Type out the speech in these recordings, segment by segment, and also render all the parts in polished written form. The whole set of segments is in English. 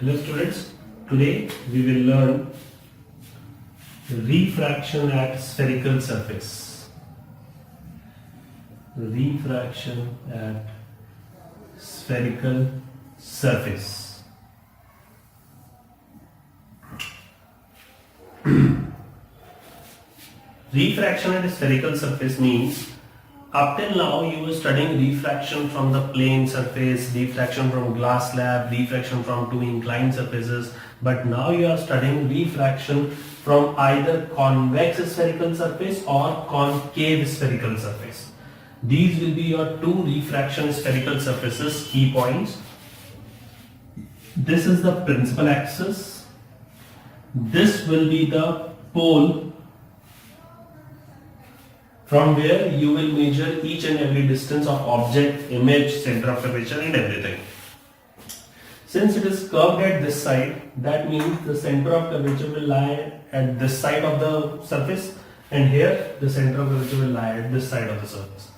Hello students, today we will learn refraction at spherical surface. Refraction at spherical surface. Refraction at a spherical surface means up till now you were studying refraction from the plane surface, refraction from glass slab, refraction from two inclined surfaces, but now you are studying refraction from either convex spherical surface or concave spherical surface. These will be your two refraction spherical surfaces key points. This is the principal axis. This will be the pole from where you will measure each and every distance of object, image, center of curvature and everything. Since it is curved at this side, that means the center of curvature will lie at this side of the surface, and here the center of curvature will lie at this side of the surface.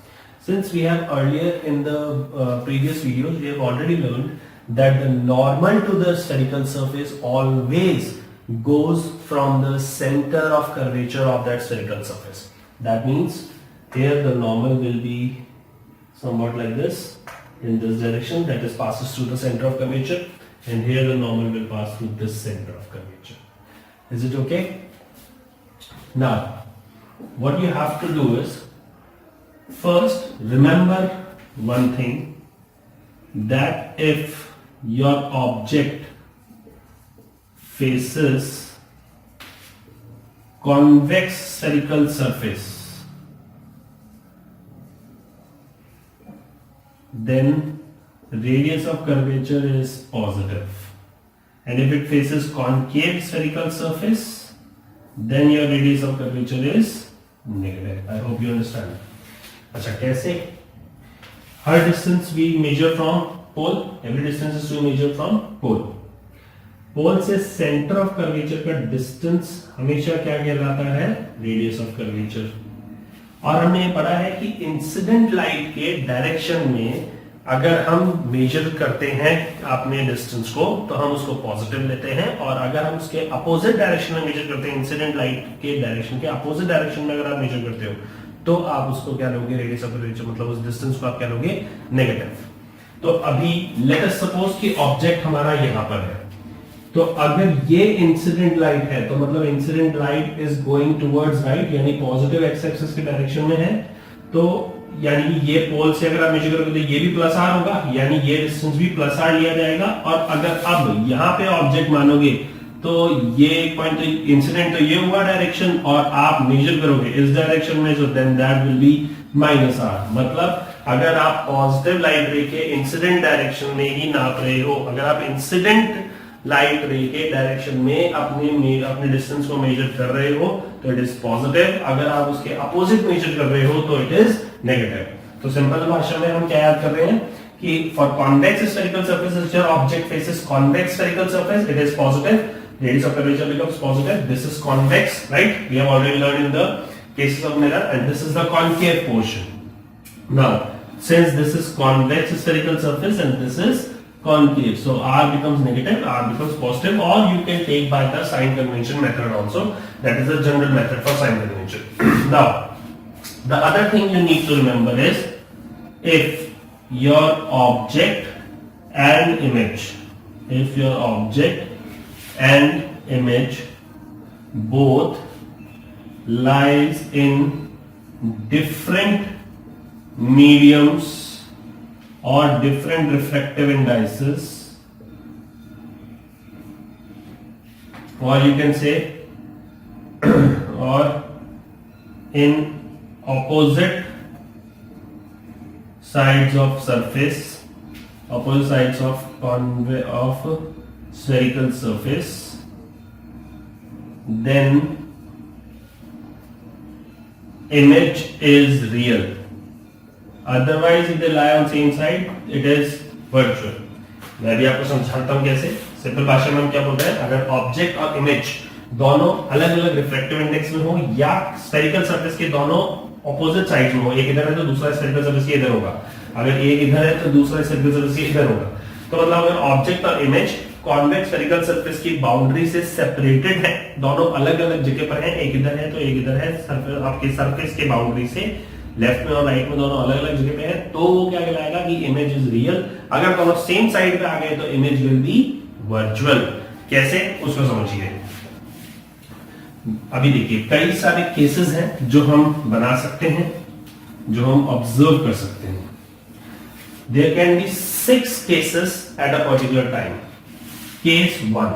Since we have earlier in the previous videos, we have already learned that the normal to the spherical surface always goes from the center of curvature of that spherical surface. That means here the normal will be somewhat like this, in this direction, that is passes through the center of curvature, and here the normal will pass through this center of curvature. Is it okay? Now, what you have to do is, first remember one thing, that if your object faces convex spherical surface, then radius of curvature is positive, and if it faces concave spherical surface, then your radius of curvature is negative. I hope you understand. अच्छा कैसे? हर distance we measure from pole. Every distance is to measure from pole. पोल से centre of curvature का distance हमेशा क्या कहलाता है? Radius of curvature. और हमने ये पढ़ा है कि इंसिडेंट लाइट के डायरेक्शन में अगर हम मेजर करते हैं अपने डिस्टेंस को, तो हम उसको पॉजिटिव लेते हैं, और अगर हम उसके अपोजिट डायरेक्शन में मेजर करते हैं, इंसिडेंट लाइट के डायरेक्शन के अपोजिट डायरेक्शन में अगर आप मेजर करते हो, तो आप उसको क्या लोगे? रेडियस ऑफ कर्वेचर, मतलब उस डिस्टेंस को आप क्या लोगे? नेगेटिव. तो अभी लेट अस सपोज कि ऑब्जेक्ट हमारा यहां पर है, तो अगर ये इंसिडेंट लाइट है, तो मतलब incident light is going towards right, यानी पॉजिटिव एक्स एक्सिस के डायरेक्शन में है, तो यानी ये पोल से अगर आप मेजर करोगे तो ये भी प्लस आर होगा, यानी ये डिस्टेंस भी प्लस आर लिया जाएगा. और अगर अब यहाँ पे ऑब्जेक्ट मानोगे, तो ये एक पॉइंट, तो इंसिडेंट तो ये हुआ डायरेक्शन, और आप मेजर करोगे इस डायरेक्शन में, so then that will be minus R. मतलब अगर आप पॉजिटिव लाइट रे के इंसिडेंट डायरेक्शन में ही नाप रहे हो, अगर आप इंसिडेंट लाइट रे के डायरेक्शन में अपने डिस्टेंस को मेजर कर रहे हो, तो इट इज पॉजिटिव. अगर आप उसके अपोजिट मेजर कर रहे हो, तो इट इज नेगेटिव. तो सिंपल भाषा में हम क्या याद कर रहे हैं कि for convex spherical surface, your object faces convex spherical surface, it is positive. Radius of curvature becomes positive. This is convex, right? We have already learned in the cases of mirror, and this is the concave portion. Now, since this is convex spherical surface and this is concave, so r becomes negative, r becomes positive, or you can take by the sign convention method also. That is the general method for sign convention. Now, the other thing you need to remember is, if your object and image both lies in different mediums or different refractive indices, or you can say or in opposite sides of surface, opposite sides of spherical surface, then image is real. Otherwise, if they lie on same side, it is virtual. मैं भी आपको समझाता हूँ कैसे. Simple भाषा में हम क्या बोल रहे हैं, अगर ऑब्जेक्ट और इमेज दोनों अलग अलग रिफ्लेक्टिव इंडेक्स में हो, या स्फेरिकल सरफेस के दोनों ऑपोजिट साइड में हो, एक इधर है तो दूसरा स्फेरिकल सरफेस इधर होगा, अगर एक इधर है तो दूसरा स्फेरिकल सरफेस इधर होगा, तो मतलब अगर ऑब्जेक्ट और इमेज कॉन्वेक्स स्फेरिकल सरफेस की बाउंड्री से सेपरेटेड है, दोनों अलग अलग जगह पर है, एक इधर है तो एक इधर है, आपके सरफेस के बाउंड्री से लेफ्ट में और राइट में दोनों अलग अलग जगह पे है, तो वो क्या कहलाएगा कि इमेज इज रियल। अगर दोनों सेम साइड पे आ गए तो इमेज विल बी वर्चुअल। कैसे, उसको समझिए। अभी देखिए कई सारे केसेस हैं जो हम बना सकते हैं, जो हम ऑब्जर्व कर सकते हैं। There can be 6 cases at a particular time. Case 1.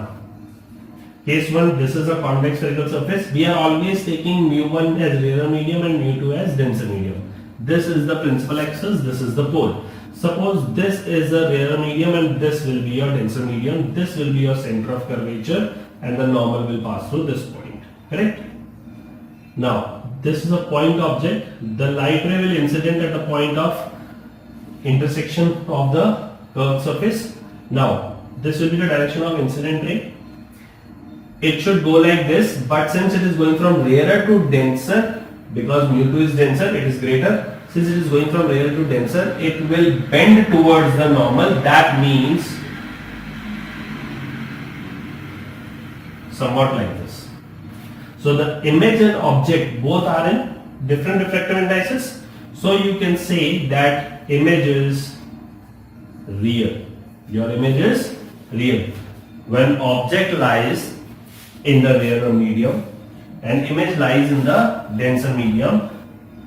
Case 1, this is a convex spherical surface. We are always taking mu1 as rarer medium and mu2 as denser medium. This is the principal axis, this is the pole. Suppose this is a rarer medium and this will be your denser medium. This will be your center of curvature and the normal will pass through this point. Correct? Now, this is a point object. The light ray will incident at the point of intersection of the curved surface. Now, this will be the direction of incident ray. It should go like this, but since it is going from rarer to denser, because mu2 is denser, it is greater. Since it is going from rarer to denser, it will bend towards the normal. That means somewhat like this. So the image and object both are in different refractive indices. So you can say that image is real. Your image is real. When object lies in the rarer medium and image lies in the denser medium,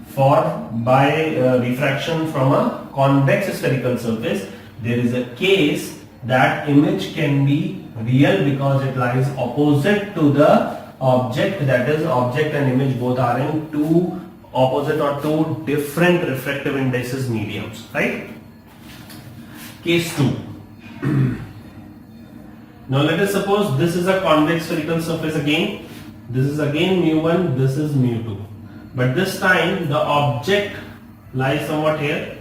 for by refraction from a convex spherical surface, there is a case that image can be real because it lies opposite to the object. That is, object and image both are in two opposite or two different refractive indices mediums, right? Case 2. Now let us suppose this is a convex spherical surface again. This is again mu1, this is mu2. But this time the object lies somewhat here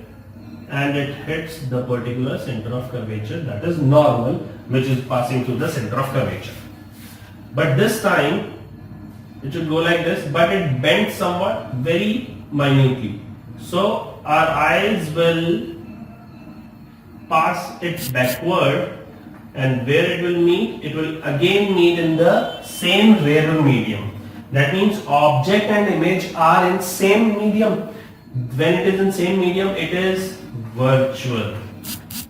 and it hits the particular center of curvature, that is normal, which is passing through the center of curvature. But this time it should go like this, but it bends somewhat very minutely. So our eyes will pass it backward, and where it will meet? It will again meet in the same rarer medium. That means object and image are in same medium. When it is in same medium, it is virtual.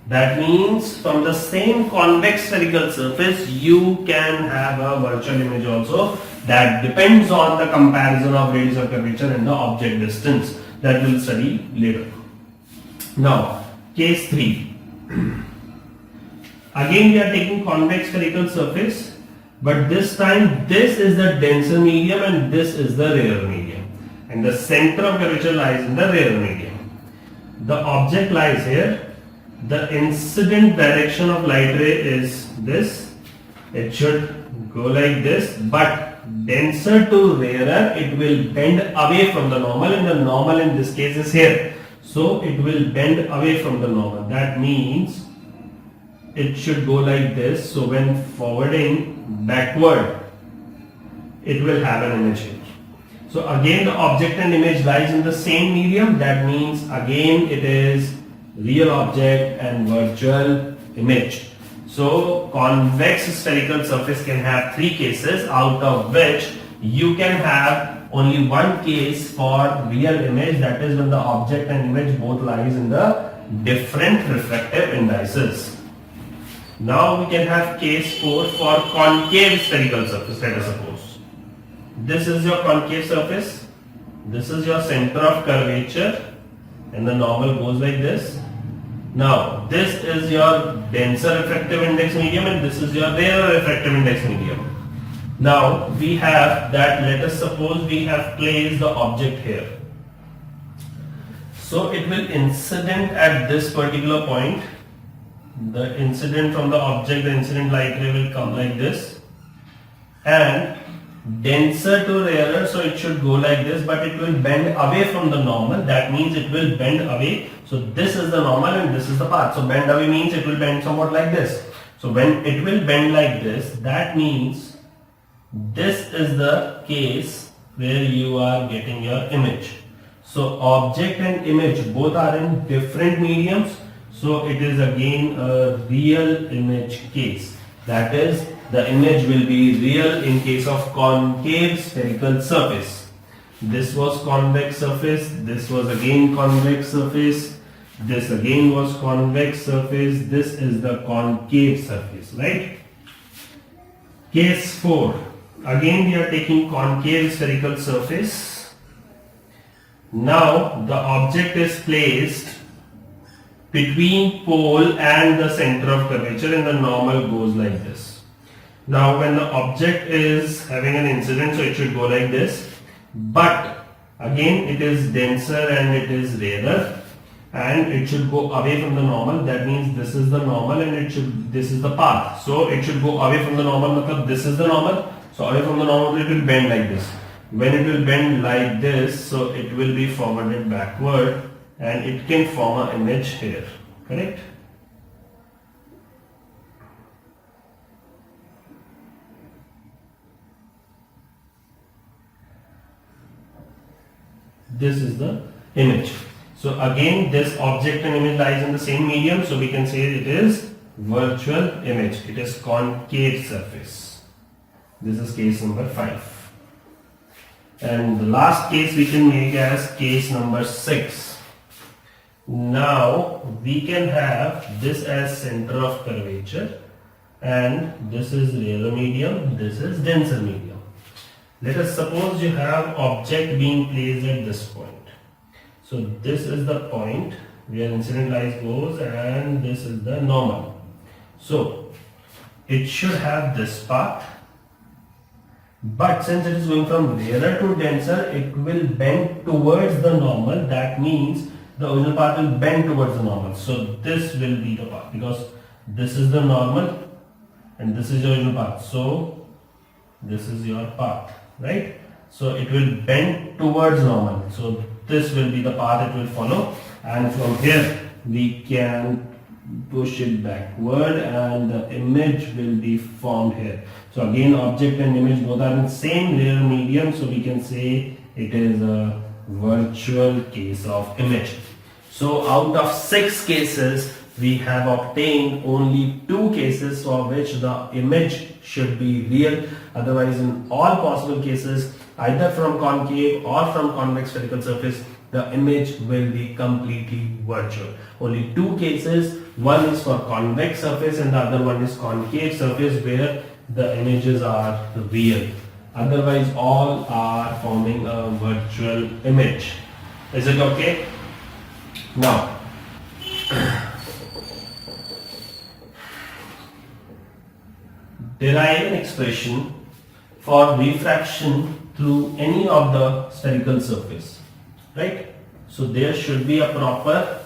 That means from the same convex spherical surface, you can have a virtual image also. That depends on the comparison of radius of curvature and the object distance. That we'll study later. Now, case 3. Again we are taking convex spherical surface, but this time this is the denser medium and this is the rarer medium, and the center of curvature lies in the rarer medium. The object lies here. The incident direction of light ray is this. It should go like this, but denser to rarer, it will bend away from the normal, and the normal in this case is here. So it will bend away from the normal. That means it should go like this. So when forwarding backward, it will have an image here. So again the object and image lies in the same medium. That means again it is real object and virtual image. So convex spherical surface can have 3 cases, out of which you can have only one case for real image. That is when the object and image both lies in the different refractive indices. Now we can have case 4 for concave spherical surface. Let us suppose this is your concave surface, this is your center of curvature, and the normal goes like this. Now this is your denser refractive index medium and this is your rarer refractive index medium. Now we have that, let us suppose we have placed the object here. So it will incident at this particular point. The incident from the object, the incident light ray will come like this, and denser to rarer, so it should go like this, but it will bend away from the normal. That means it will bend away. So this is the normal and this is the path. So bend away means it will bend somewhat like this. So when it will bend like this, that means this is the case where you are getting your image. So object and image both are in different mediums. So it is again a real image case. That is, the image will be real in case of concave spherical surface. This was convex surface, this was again convex surface, this again was convex surface, this is the concave surface, right? Case 4. Again we are taking concave spherical surface. Now the object is placed between pole and the center of curvature and the normal goes like this. Now when the object is having an incident, so it should go like this, but again it is denser and it is rarer and it should go away from the normal. That means this is the normal and this is the path, so it should go away from the normal. This is the normal, so away from the normal it will bend like this. When it will bend like this, so it will be forwarded backward and it can form an image here, correct? This is the image. So again this object and image lies in the same medium, so we can say it is virtual image. It is concave surface. This is case number 5. And the last case we can make as case number 6. Now we can have this as center of curvature and this is rarer medium, this is denser medium. Let us suppose you have object being placed at this point. So this is the point where incident light goes and this is the normal. So it should have this path, but since it is going from rarer to denser, it will bend towards the normal. That means the original path will bend towards the normal. So this will be the path because this is the normal and this is your original path. So this is your path, right? So it will bend towards normal. So this will be the path it will follow, and from here we can push it backward and the image will be formed here. So again object and image both are in the same layer medium, so we can say it is a virtual case of image. So out of 6 cases we have obtained only 2 cases for which the image should be real. Otherwise in all possible cases, either from concave or from convex spherical surface, the image will be completely virtual. Only 2 cases, one is for convex surface and the other one is concave surface where the images are real. Otherwise all are forming a virtual image. Is it okay? Now derive an expression for refraction through any of the spherical surface, right? So there should be a proper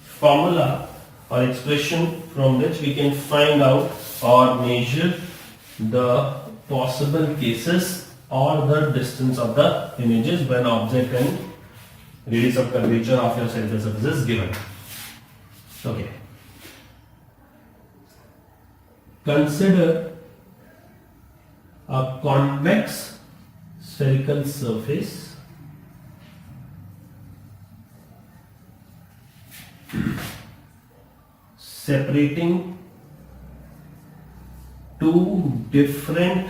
formula or expression from which we can find out or measure the possible cases or the distance of the images when object and radius of curvature of your spherical surface is given. Okay. Consider a convex spherical surface separating 2 different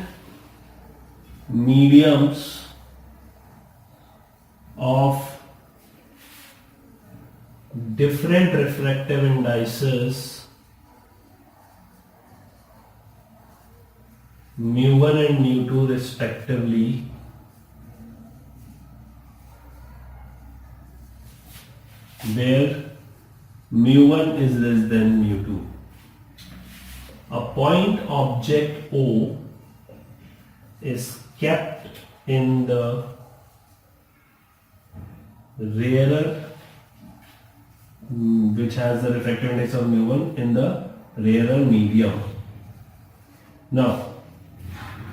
mediums of different refractive indices mu1 and mu2 respectively, where mu1 is less than mu2. A point object O is kept in the rarer, which has the refractive index of mu1 in the rarer medium. Now,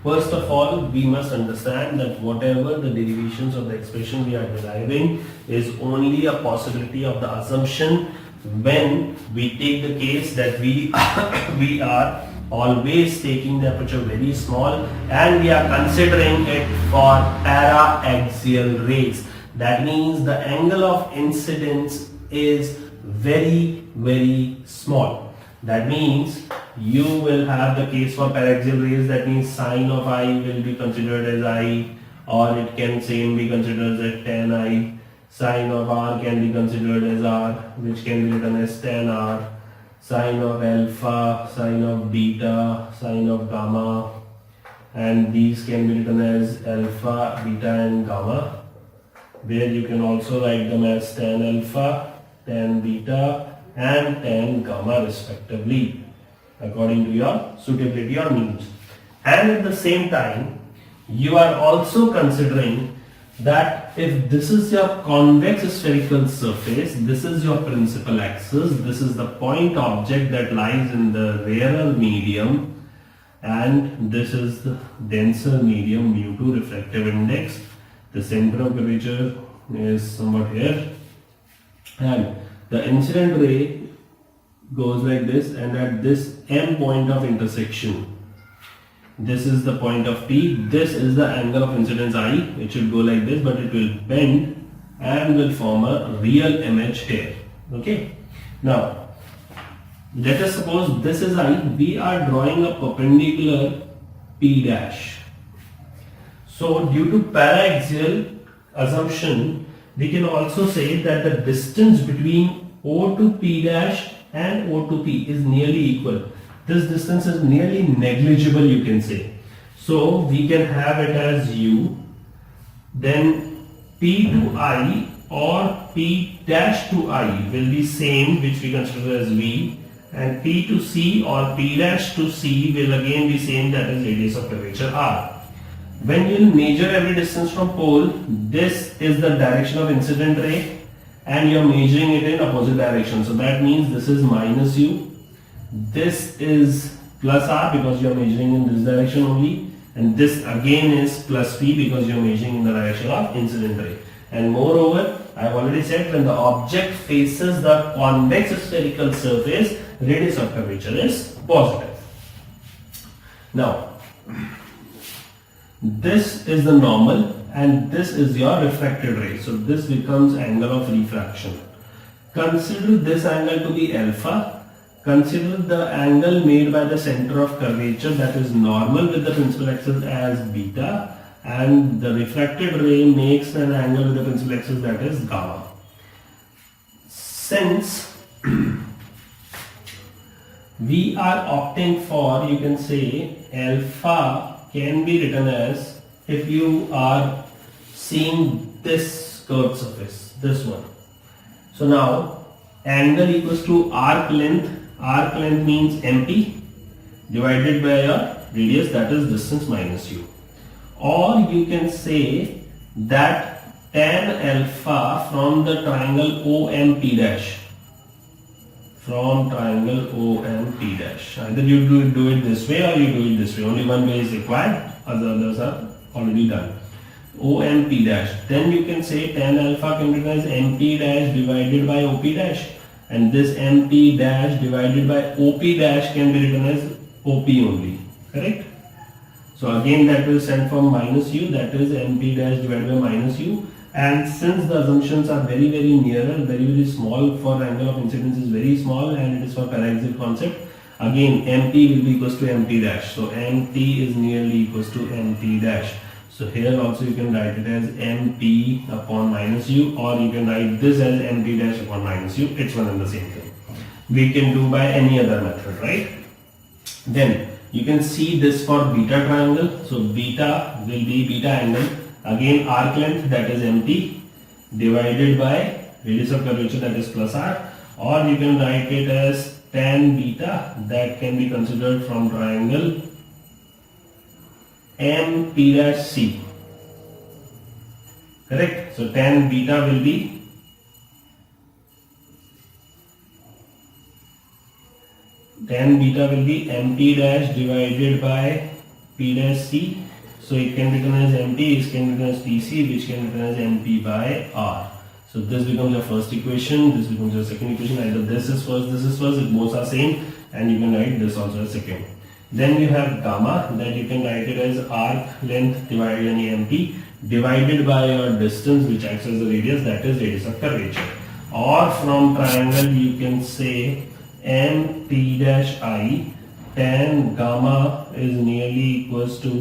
first of all, we must understand that whatever the derivations of the expression we are deriving is only a possibility of the assumption when we take the case that we are always taking the aperture very small and we are considering it for para-axial rays. That means the angle of incidence is very, very small. That means you will have the case for paraxial rays, that means sine of I will be considered as I, or it can same be considered as tan I. Sine of R can be considered as R, which can be written as tan R. Sine of alpha, sine of beta, sine of gamma, and these can be written as alpha, beta and gamma, where you can also write them as tan alpha, tan beta and tan gamma respectively, according to your suitability or needs. And at the same time, you are also considering that if this is your convex spherical surface, this is your principal axis, this is the point object that lies in the rarer medium, and this is the denser medium mu2 refractive index. The center of curvature is somewhat here, and the incident ray goes like this, and at this M point of intersection, this is the point of P, this is the angle of incidence I. It should go like this, but it will bend and will form a real image here. Okay. Now, let us suppose this is I. We are drawing a perpendicular P dash. So, due to paraxial assumption, we can also say that the distance between O to P dash and O to P is nearly equal. This distance is nearly negligible, you can say. So we can have it as U, then P to I or P dash to I will be same, which we consider as V, and P to C or P dash to C will again be same, that is radius of curvature R. When you will measure every distance from pole, this is the direction of incident ray and you are measuring it in opposite direction. So that means this is minus U. This is plus R because you are measuring in this direction only, and this again is plus P because you are measuring in the direction of incident ray. And moreover, I have already said when the object faces the convex spherical surface, radius of curvature is positive. Now, this is the normal and this is your refracted ray. So this becomes angle of refraction. Consider this angle to be alpha. Consider the angle made by the center of curvature, that is normal with the principal axis, as beta, and the refracted ray makes an angle with the principal axis, that is gamma. Since we are opting for, you can say, alpha can be written as, if you are seeing this curved surface, this one. So now angle equals to arc length. Arc length means MP divided by your radius, that is distance minus U. Or you can say that tan alpha from the triangle OMP dash. From triangle OMP dash. Either you do it this way or you do it this way. Only one way is required, others are already done. OMP dash. Then you can say tan alpha can be written as MP dash divided by OP dash. And this MP dash divided by OP dash can be written as OP only, correct? So again that will stand from minus U, that is MP dash divided by minus U. And since the assumptions are very nearer, very small, for angle of incidence is very small and it is for paraxial concept, again MP will be equals to MP dash. So MP is nearly equals to MP dash. So here also you can write it as MP upon minus U, or you can write this as MP dash upon minus U. It's one and the same thing. We can do by any other method, right? Then you can see this for beta triangle. So beta will be beta angle. Again arc length, that is MP, divided by radius of curvature, that is plus R. Or you can write it as tan beta, that can be considered from triangle M P dash C, correct? So tan beta will be MP dash divided by P dash C. So it can be written as MP, it can be written as PC, which can be written as MP by R. So this becomes your first equation, this becomes your second equation. Either this is first, if both are same, and you can write this also as second. Then you have gamma, that you can write it as arc length divided by MP divided by your distance, which acts as the radius, that is radius of curvature. Or from triangle you can say MP dash I tan gamma is nearly equals to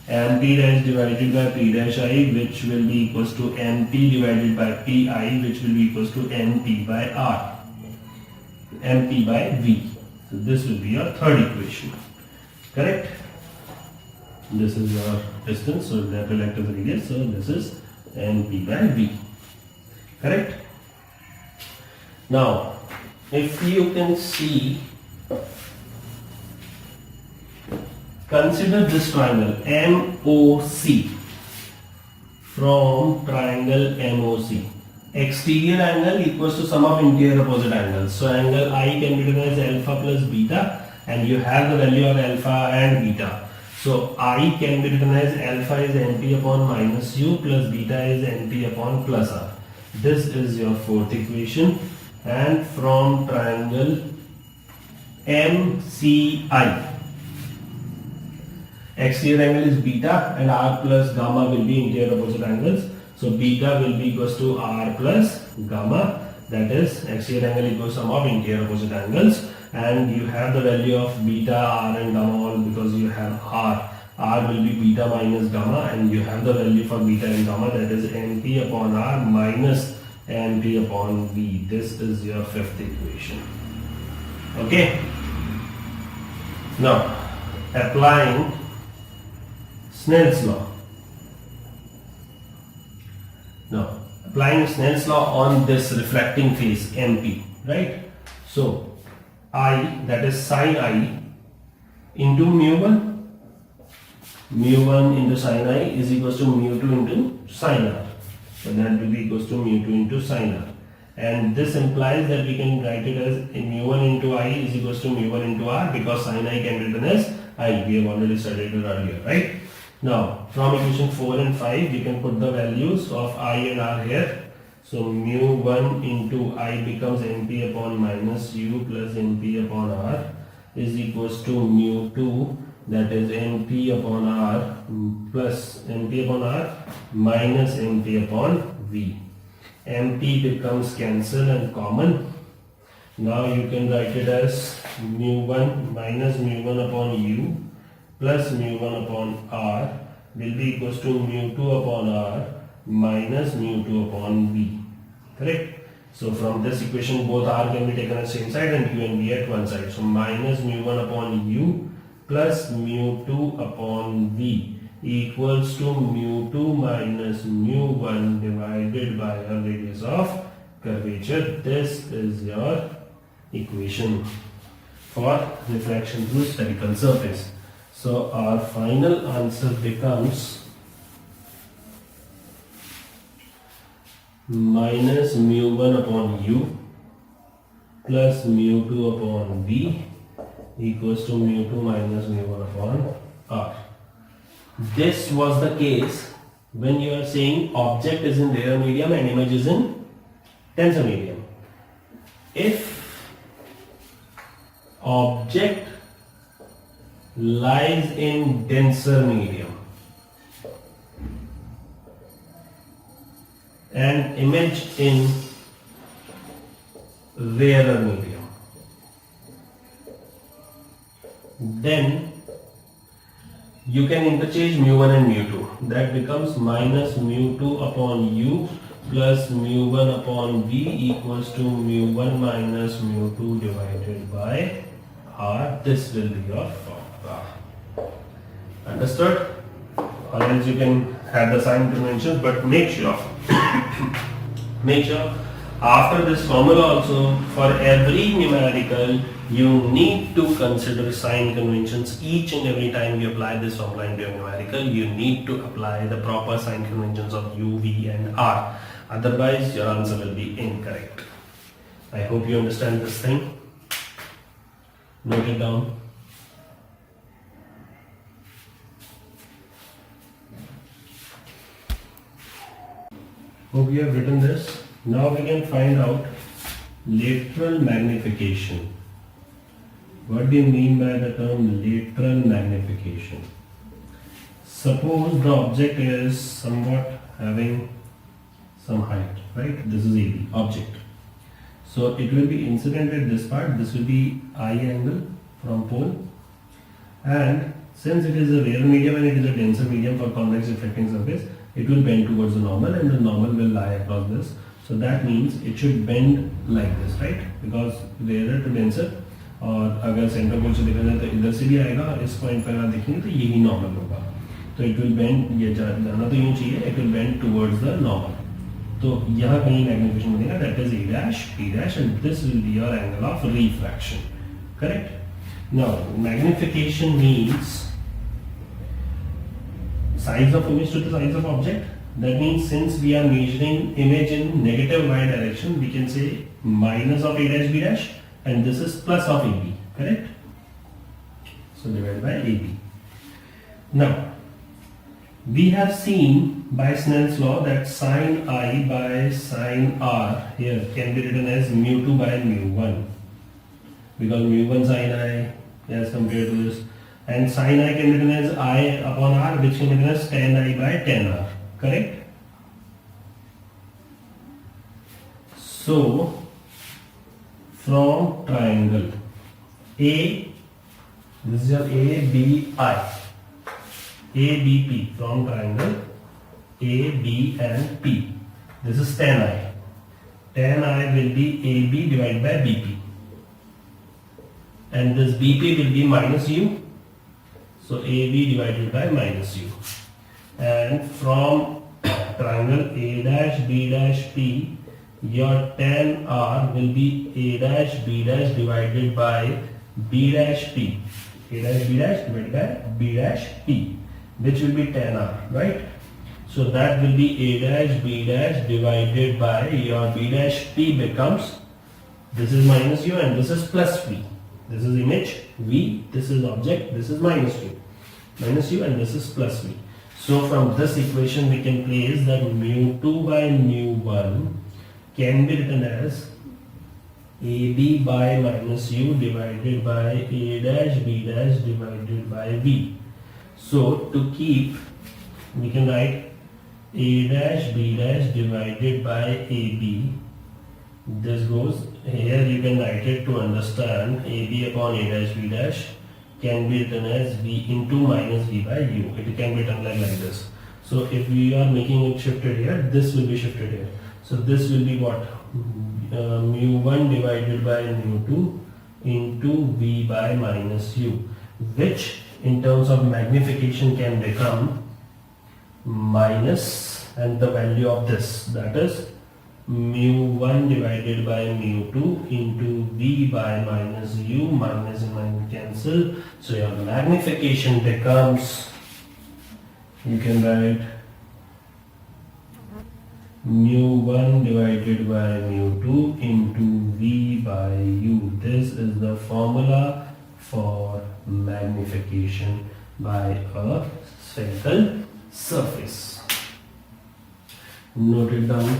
mp dash divided by p dash I, which will be equals to mp divided by pi, which will be equals to mp by r, mp by v. So this will be your third equation. Correct? This is your distance, so that will act as a radius. So this is mp by v. Correct? Now, if you can see, consider this triangle MOC from triangle MOC. Exterior angle equals to sum of interior opposite angles. So angle I can be written as alpha plus beta, and you have the value of alpha and beta. So I can be written as alpha is np upon minus u plus beta is np upon plus r. This is your fourth equation. And from triangle MCI, exterior angle is beta and r plus gamma will be interior opposite angles. So beta will be equals to r plus gamma, that is exterior angle equals sum of interior opposite angles, and you have the value of beta, r and gamma all because you have r. R will be beta minus gamma, and you have the value for beta and gamma, that is np upon r minus np upon v. This is your fifth equation. Okay. Now applying Snell's law. Now applying Snell's law on this refracting phase MP, right? So I, that is sin I into mu1 into sin I is equals to mu2 into sin R. So that will be equals to mu2 into sin R. And this implies that we can write it as mu1 into I is equals to mu1 into R, because sin I can be written as I. We have already studied it earlier, right? Now from equation 4 and 5 you can put the values of I and R here. So mu1 into I becomes np upon minus u plus np upon R is equals to mu2, that is np upon R plus np upon R minus np upon v. Mp becomes cancel and common. Now you can write it as mu1 minus mu1 upon u plus mu1 upon R will be equals to mu2 upon R minus mu2 upon v. Correct? So from this equation both R can be taken at same side and u and v at one side. So minus mu1 upon u plus mu2 upon v equals to mu2 minus mu1 divided by a radius of curvature. This is your equation for refraction through spherical surface. So our final answer becomes minus mu1 upon u plus mu2 upon v equals to mu2 minus mu1 upon r. This was the case when you are saying object is in rare medium and image is in tensor medium. If object lies in denser medium and image in rarer medium, then you can interchange mu1 and mu2. That becomes minus mu2 upon u plus mu1 upon v equals to mu1 minus mu2 divided by r. This will be your formula. Understood? Or else you can have the sign conventions, but make sure after this formula also, for every numerical you need to consider sign conventions. Each and every time you apply this formula into a numerical, you need to apply the proper sign conventions of u, v and r. Otherwise your answer will be incorrect. I hope you understand this thing. Note it down. Hope you have written this. Now we can find out lateral magnification. What do you mean by the term lateral magnification? Suppose the object is somewhat having some height, right? This is AB, object. So it will be incident at this part. This will be I angle from pole, And since it is a rare medium and it is a denser medium for convex reflecting surface, it will bend towards the normal and the normal will lie across this. So that means it should bend like this, right? Because rarer to denser, और अगर centre पोल से देखा जाए तो इधर से भी आएगा, इस पॉइंट पर आप देखेंगे तो यही नॉर्मल होगा. तो इट विल बेंड, ये जाना तो यूँ चाहिए, it will bend towards the normal. तो यहाँ कहीं मैग्निफिकेशन बनेगा, that is A dash B dash and this will be your angle of refraction. Correct. Now magnification means size of image to the size of object. That means since we are measuring image in negative y direction, we can say minus of a dash b dash and this is plus of ab, correct? So divided by ab. Now we have seen by Snell's law that sin I by sin r here can be written as mu2 by mu1, because mu1 sin I as compared to this, and sin I can be written as I upon r, which can be written as tan I by tan r, correct? So from triangle A, this is your ABI, ABP, from triangle AB and P, this is tan I. Tan I will be AB divided by BP, and this BP will be minus U. So AB divided by minus U. And from triangle A dash B dash P, your tan R will be A dash B dash divided by B dash P. A dash B dash divided by B dash P, which will be tan R, right? So that will be A dash B dash divided by your B dash P becomes, this is minus U and this is plus V. This is image V, this is object, this is minus U. Minus U and this is plus V. So from this equation we can place that mu2 by mu1 can be written as AB by minus U divided by A dash B dash divided by V. So to keep, we can write A dash B dash divided by AB. This goes here, you can write it to understand AB upon A dash B dash can be written as V into minus V by U. It can be written like this. So if we are making it shifted here, this will be shifted here. So this will be what? Mu1 divided by mu2 into V by minus U, which in terms of magnification can become minus and the value of this, that is mu1 divided by mu2 into V by minus U, minus and minus cancel. So your magnification becomes, you can write mu1 divided by mu2 into V by U. This is the formula for magnification by a spherical surface. Note it down.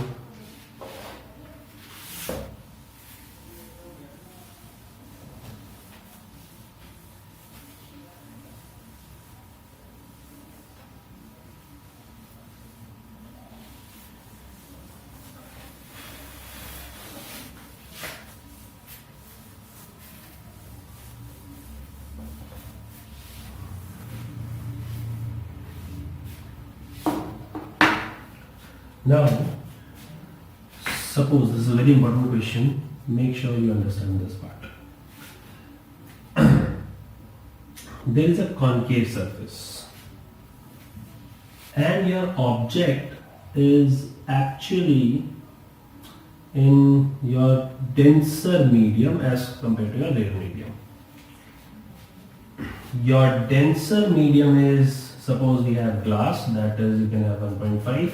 Now, suppose this is a very important question, make sure you understand this part. There is a concave surface and your object is actually in your denser medium as compared to your rare medium. Your denser medium is, suppose we have glass, that is you can have 1.5,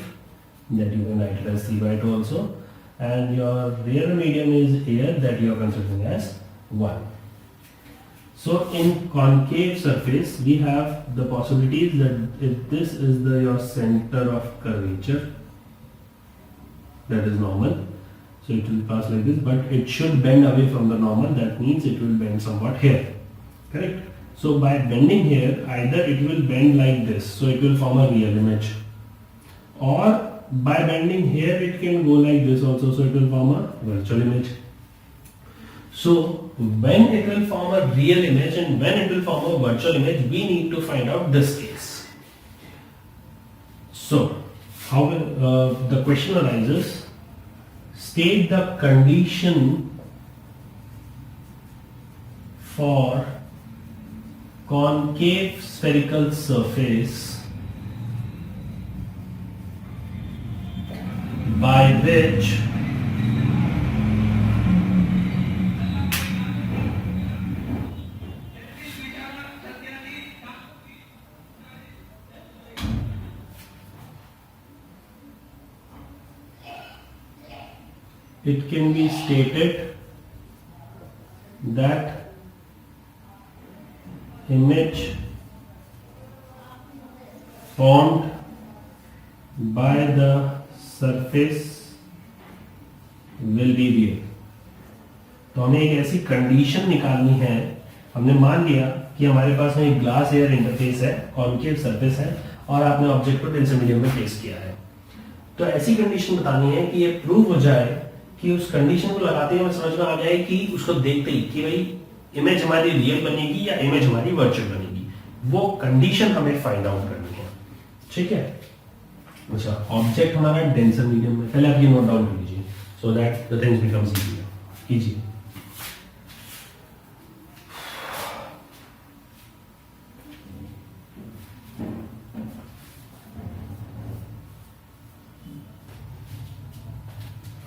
that you can write it as 3 by 2 also, and your rare medium is air, that you are considering as 1. So in concave surface we have the possibilities that if this is your center of curvature, that is normal, so it will pass like this, but it should bend away from the normal, that means it will bend somewhat here, correct? So by bending here, either it will bend like this, so it will form a real image, or by bending here it can go like this also, so it will form a virtual image. So when it will form a real image and when it will form a virtual image, we need to find out this case. So how will the question arises? State the condition for concave spherical surface by which it can be stated that image formed by the surface will be real. तो हमें एक ऐसी condition निकालनी है, हमने मान लिया कि हमारे पास में एक ग्लास एयर इंटरफेस है, कॉन्केव सरफेस है और आपने ऑब्जेक्ट को टेंसर मीडियम में प्लेस किया है। तो ऐसी कंडीशन बतानी है कि ये प्रूव हो जाए कि उस कंडीशन को लगाते ही हमें समझ में आ जाए कि उसको देखते ही कि भाई इमेज हमारी रियल बनेगी या इमेज हमारी वर्चुअल बनेगी, वो कंडीशन हमें फाइंड आउट करनी है। ठीक है, अच्छा ऑब्जेक्ट हमारा डेंसर मीडियम में, पहले आप ये नोट डाउन कर लीजिए so that the things becomes easy.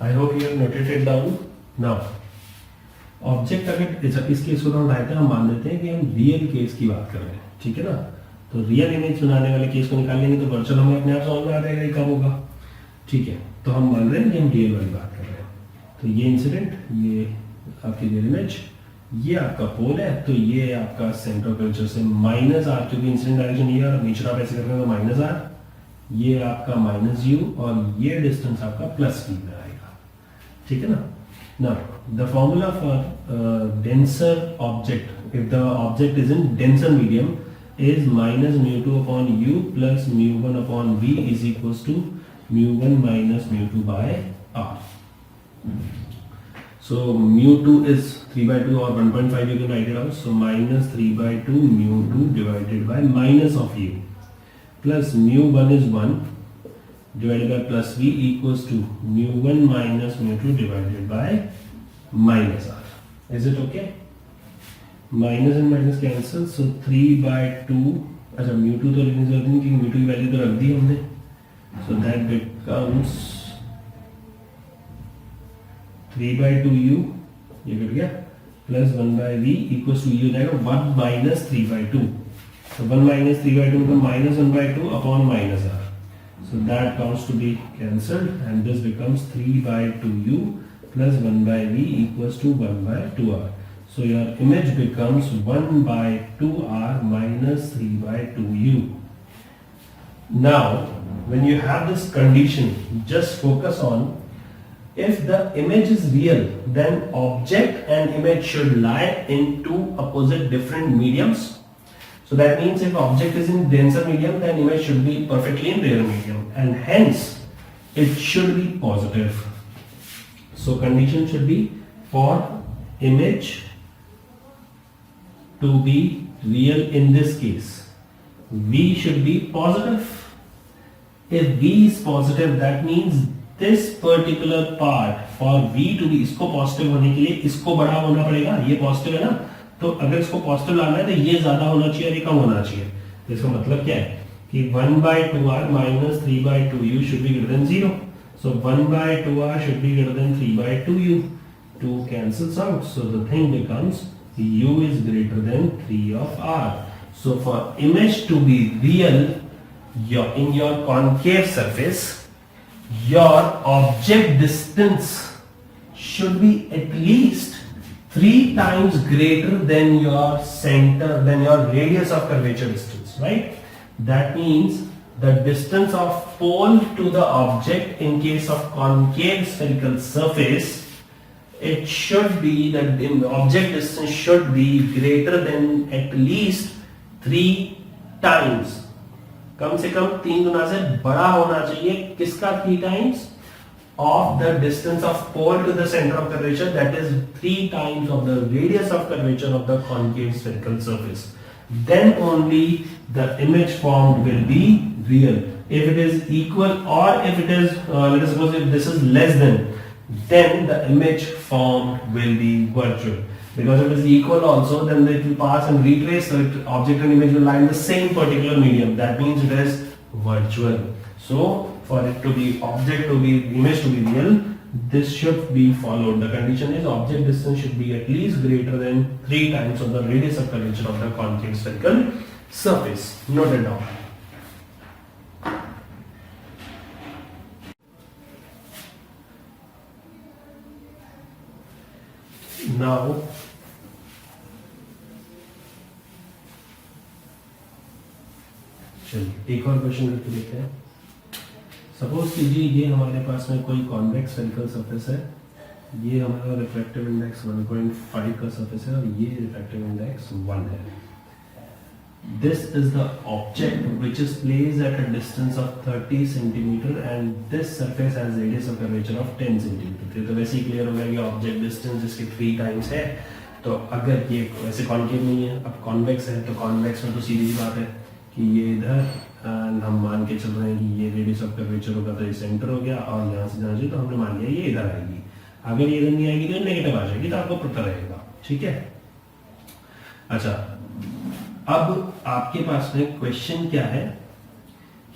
I hope you have noted it down. Now, object अगर इस केस को उठाते हैं, हम मान लेते हैं कि हम रियल केस की बात कर रहे हैं, ठीक है ना। तो रियल इमेज बनाने वाले केस को निकाल लेंगे तो वर्चुअल हमें अपने आप समझ में आ जाएगा कब होगा। ठीक है, तो हम मान रहे हैं कि हम रियल वाली बात कर रहे हैं। तो ये इंसिडेंट, ये आपकी रियल इमेज, ये आपका पोल है, तो ये आपका सेंटर कर्वेचर से माइनस आर, क्योंकि इंसिडेंट डायरेक्शन ये और नेचर आप ऐसे करते हैं तो माइनस आर, ये आपका माइनस यू और ये डिस्टेंस आपका प्लस वी में आएगा। ठीक है ना। Now, the formula for denser object, if the object is in denser medium, is minus mu2 upon u plus mu1 upon v is equals to mu1 minus mu2 by r. So mu2 is 3 by 2 or 1.5, you can write it out. So minus 3 by 2 mu2 divided by minus of u plus mu1 is 1 divided by plus v equals to mu1 minus mu2 divided by minus r. Is it okay? Minus and minus cancel, so 3 by 2, अच्छा mu2 तो लिखने की जरूरत नहीं क्योंकि mu2 की value तो रख दी हमने, so that becomes 3 by 2u, ये कट गया, plus 1 by v equals to u जाएगा 1 minus 3 by 2, so 1 minus 3 by 2 becomes minus 1 by 2 upon minus r. So that comes to be cancelled and this becomes 3 by 2u plus 1 by v equals to 1 by 2r. So your image becomes 1 by 2r minus 3 by 2u. Now when you have this condition, just focus on if the image is real, then object and image should lie in two opposite different mediums. So that means if object is in denser medium, then image should be perfectly in rarer medium and hence it should be positive. So condition should be for image to be real in this case, V should be positive. If V is positive, that means this particular part for V to be, इसको positive होने के लिए इसको बड़ा होना पड़ेगा, ये positive है ना, तो अगर इसको पॉजिटिव लाना है तो ये ज्यादा होना चाहिए और ये कम होना चाहिए। तो इसका मतलब क्या है कि 1 by 2r minus 3 by 2u should be greater than 0. So 1 by 2r should be greater than 3 by 2u. 2 cancels out. So the thing becomes u is greater than 3 of r. So for image to be real, in your concave surface, your object distance should be at least 3 times greater than your center, than your radius of curvature distance, right? That means the distance of pole to the object in case of concave spherical surface, it should be, the object distance should be greater than at least 3 times. कम से कम 3 गुना से बड़ा होना चाहिए, किसका 3 times? of the distance of pole to the center of curvature, that is 3 times of the radius of curvature of the concave spherical surface, then only the image formed will be real. If it is equal, or if it is, let us suppose if this is less than, then the image formed will be virtual. Because if it is equal also, then it will pass and retrace, so object and image will lie in the same particular medium. That means it is virtual. So for it to be image to be real, this should be followed. The condition is object distance should be at least greater than 3 times of the radius of curvature of the concave spherical surface. Noted down. Now चलिए एक और question करके देखते हैं. Suppose कीजिए ये हमारे पास में कोई कॉन्वेक्स स्फेरिकल सरफेस है, ये हमारा रिफ्रैक्टिव इंडेक्स 1.5 का सरफेस है और ये रिफ्रैक्टिव इंडेक्स 1 है. This is the object which is placed at a distance of 30 centimeter and this surface has radius of curvature of 10 centimeter. तो वैसे ही क्लियर हो गया कि ऑब्जेक्ट डिस्टेंस जिसके 3 टाइम्स है. तो अगर ये वैसे कॉन्केव नहीं है, अब कॉन्वेक्स है, तो कॉन्वेक्स में तो सीधी सी बात है कि ये इधर, एंड हम मान के चल रहे हैं कि ये रेडियस ऑफ कर्वेचर होगा तो ये सेंटर हो गया, और यहाँ से जाना चाहिए तो हमने मान लिया ये इधर आएगी. अगर ये इधर नहीं आएगी तो नेगेटिव आ जाएगी, तो आपको पता रहेगा. ठीक है. अच्छा, अब आपके पास में क्वेश्चन क्या है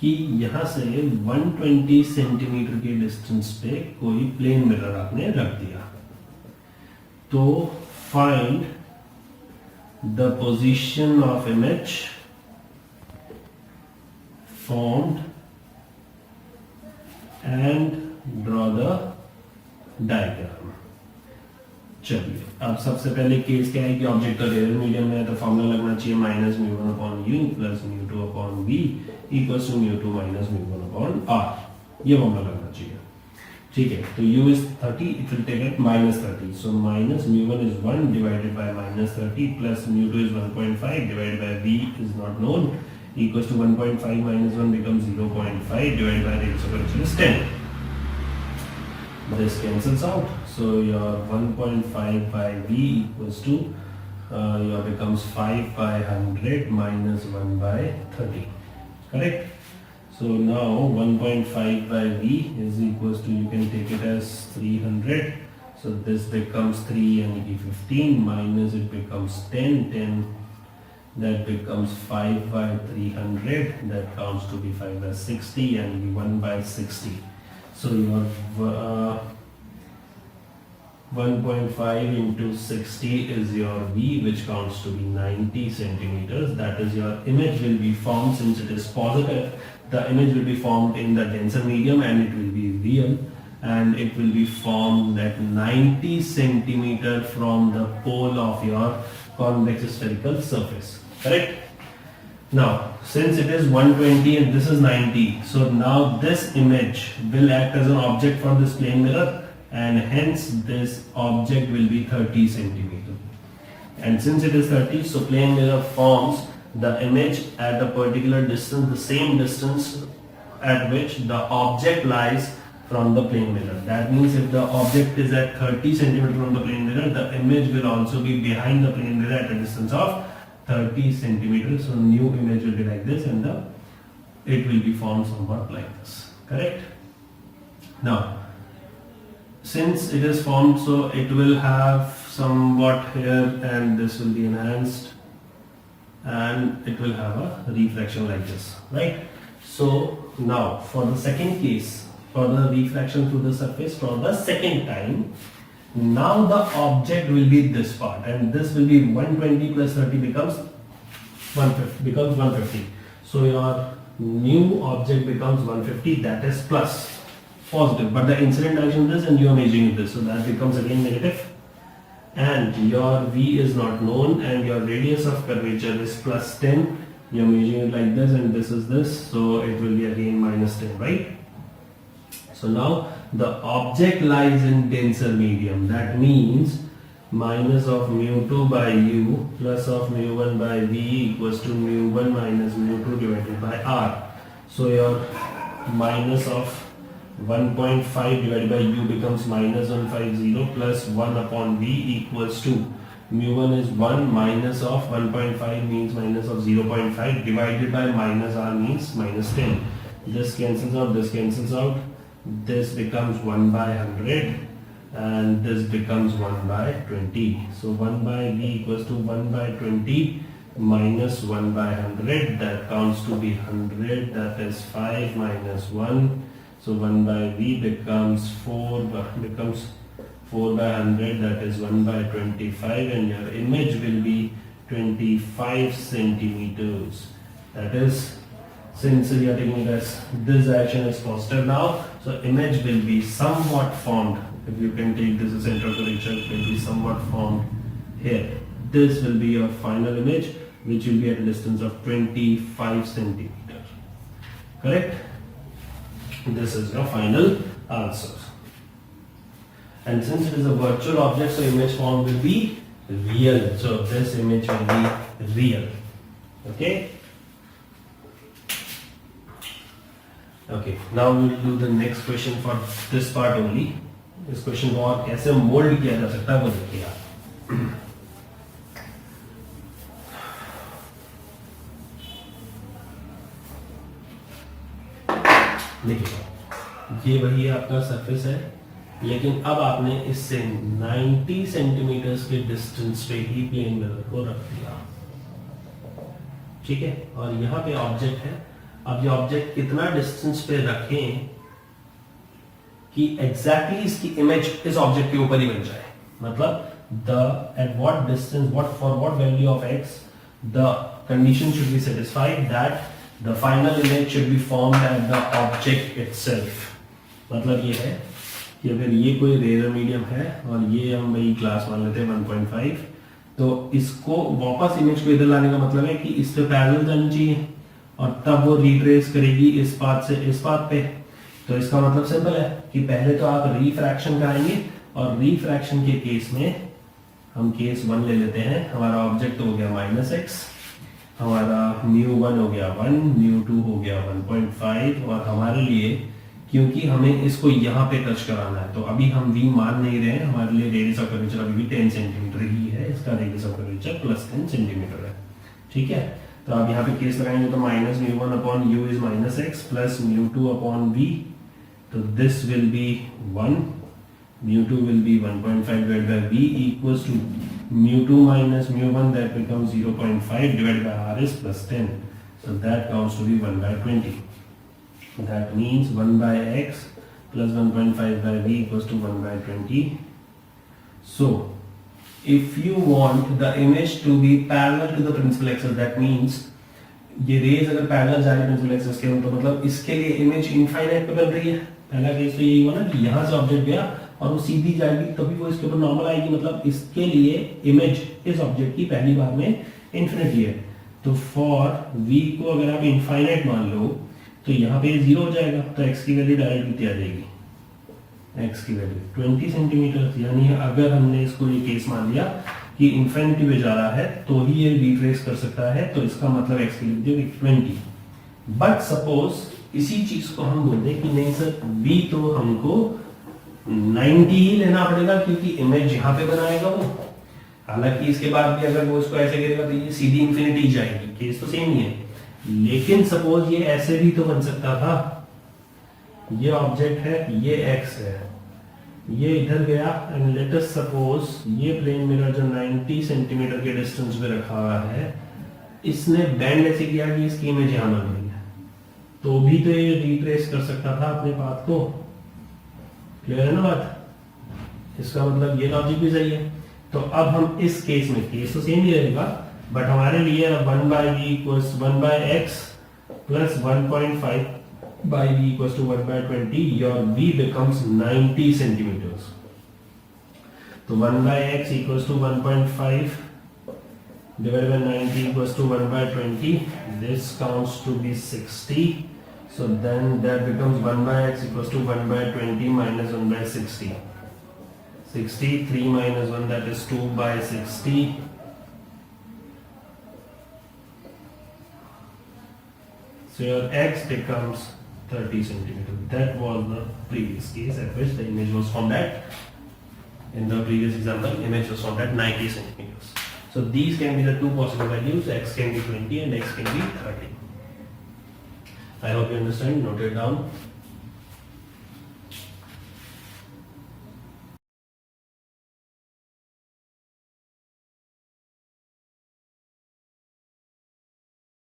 कि यहां से 120 सेंटीमीटर के डिस्टेंस पे कोई प्लेन मिरर आपने रख दिया. तो find the position of image formed and draw the diagram. चलिए, अब सबसे पहले केस क्या है कि ऑब्जेक्ट का रेडियल मीडियम में है, तो फॉर्मूला लगना चाहिए minus mu one upon u plus mu two upon v equals to mu two minus mu one upon R. ये फॉर्मूला लगना चाहिए. ठीक है. तो u is 30, it will take it minus 30. So minus mu 1 is 1 divided by minus 30 plus mu 2 is 1.5 divided by v is not known equals to 1.5 minus 1 becomes 0.5 divided by radius of curvature is 10. This cancels out. So your 1.5 by v equals to your becomes 5 by 100 minus 1 by 30. Correct? So now 1.5 by v is equals to, you can take it as 300. So this becomes 3 and 15 minus it becomes 10. That becomes 5 by 300, that counts to be 5 by 60 and 1 by 60. So your 1.5 into 60 is your V, which counts to be 90 centimeters. That is your image will be formed, since it is positive, the image will be formed in the denser medium and it will be real, and it will be formed at 90 centimeter from the pole of your convex spherical surface. Correct? Now, since it is 120 and this is 90, so now this image will act as an object for this plane mirror, and hence this object will be 30 centimeter. And since it is 30, so plane mirror forms the image at a particular distance, the same distance at which the object lies from the plane mirror. That means if the object is at 30 centimeter from the plane mirror, the image will also be behind the plane mirror at a distance of 30 centimeters. So new image will be like this, and it will be formed somewhat like this. Correct? Now, since it is formed, so it will have somewhat here, and this will be enhanced, and it will have a refraction like this, right? So now for the second case, for the refraction through the surface for the second time, now the object will be this part, and this will be 120 plus 30 becomes 150. So your new object becomes 150, that is plus positive, but the incident direction is this and you are measuring this, so that becomes again negative, and your v is not known, and your radius of curvature is plus 10. You are measuring it like this, and this is this, so it will be again minus 10, right? So now the object lies in denser medium. That means minus of mu 2 by u plus of mu 1 by v equals to mu 1 minus mu 2 divided by r. So your minus of 1.5 divided by u becomes minus 150 plus 1 upon v equals to mu1 is 1 minus of 1.5 means minus of 0.5 divided by minus r means minus 10. This cancels out, this cancels out. This becomes 1 by 100 and this becomes 1 by 20. So 1 by v equals to 1 by 20 minus 1 by 100, that counts to be 100, that is 5 minus 1. So 1 by v becomes 4 by 100, that is 1 by 25, and your image will be 25 centimeters. That is, since we are taking it as this direction is positive now, so image will be somewhat formed. If you can take this as center of curvature, it will be somewhat formed here. This will be your final image, which will be at a distance of 25 centimeters. Correct? This is your final answer. And since it is a virtual object, so image form will be real. So this image will be real. Okay? Okay, now we will do the next question for this part only. इस question को और कैसे mould किया जा सकता है वो देखिए आप. देखिए ये वही आपका सरफेस है, लेकिन अब आपने इससे 90 सेंटीमीटर्स के डिस्टेंस पे ही प्लेन मिरर को रख दिया. ठीक है, और यहाँ पे ऑब्जेक्ट है. अब ये ऑब्जेक्ट कितना डिस्टेंस पे रखें कि एग्जैक्टली इसकी इमेज इस ऑब्जेक्ट के ऊपर ही बन जाए. मतलब at what distance, for what value of x, the condition should be satisfied that the final image should be formed at the object itself. मतलब ये है कि अगर ये कोई रेयर मीडियम है और ये हम भाई क्लास मान लेते हैं 1.5, तो इसको वापस इमेज को इधर लाने का मतलब है कि इस पे पैरेलल जानी चाहिए और तब वो रिट्रेस करेगी इस पाथ से इस पाथ पे. तो इसका मतलब सिंपल है कि पहले तो आप रिफ्रैक्शन कराएंगे, और रिफ्रैक्शन के केस में हम केस 1 ले लेते हैं. हमारा ऑब्जेक्ट हो गया -x, हमारा μ1 हो गया 1, μ2 हो गया 1.5, और हमारे लिए क्योंकि हमें इसको यहाँ पे टच कराना है तो अभी हम v मान नहीं रहे हैं. हमारे लिए रेडियस ऑफ कर्वेचर अभी भी 10 सेंटीमीटर ही है. इसका रेडियस ऑफ कर्वेचर +10 सेंटीमीटर है. ठीक है, तो आप यहाँ पे केस लगाएंगे तो -μ1 upon u is -x plus μ2 upon v. तो this will be 1, μ2 will be 1.5 divided by v equals to μ2 minus μ1, that becomes 0.5 divided by r is +10. So that counts to be 1 by 20. That means 1 by x plus 1.5 by v equals to 1 by 20. So if you want the image to be parallel to the principal axis, that means ये raise अगर parallel जा रही है principal axis के, तो मतलब इसके लिए इमेज इनफाइनाइट पे बन रही है. पहला केस तो यही हुआ ना कि यहाँ से ऑब्जेक्ट गया और वो सीधी जाएगी तभी वो इसके ऊपर नॉर्मल आएगी. मतलब इसके लिए इमेज इस ऑब्जेक्ट की पहली बार में इन्फिनिटी है. तो फॉर v को अगर आप इनफाइनाइट मान लो तो यहाँ पे 0 हो जाएगा. तो x की वैल्यू डायरेक्ट कितनी आ जाएगी, x की वैल्यू 20 सेंटीमीटर. यानी अगर हमने इसको ये केस मान लिया कि इन्फिनिटी पे जा रहा है तो ही ये रिट्रेस कर सकता है, तो इसका मतलब x की वैल्यू 20. बट सपोज इसी चीज को हम बोल दें कि नहीं सर v तो हमको 90 ही लेना पड़ेगा क्योंकि इमेज यहाँ पे बनाएगा वो. हालांकि इसके बाद भी अगर वो इसको ऐसे करेगा तो ये सीधी इन्फिनिटी जाएगी. केस तो सेम ही है, लेकिन सपोज ये ऐसे भी तो बन सकता था. ये ऑब्जेक्ट है, ये x है, ये इधर गया एंड लेट अस सपोज ये प्लेन मिरर जो 90 सेंटीमीटर के डिस्टेंस पे रखा हुआ है, इसने बेंड ऐसे किया कि इसकी इमेज यहाँ बन रही है, तो भी तो ये रिट्रेस कर सकता था अपने पाथ को. क्लियर है ना बात? इसका मतलब ये लॉजिक भी सही है. तो अब हम इस केस में, केस तो सेम ही रहेगा बट हमारे लिए 1 by v equals 1 by x plus 1.5 by v equals to 1 by 20. Your v becomes 90 centimeters. So 1 by x equals to 1.5 divided by 90 equals to 1 by 20. This counts to be 60. So then that becomes 1 by x equals to 1 by 20 minus 1 by 60. 60, 3 minus 1, that is 2 by 60. So your x becomes 30 centimeters. That was the previous case at which the image was formed at. In the previous example, image was formed at 90 centimeters. So these can be the two possible values. X can be 20 and X can be 30. I hope you understand. Note it down.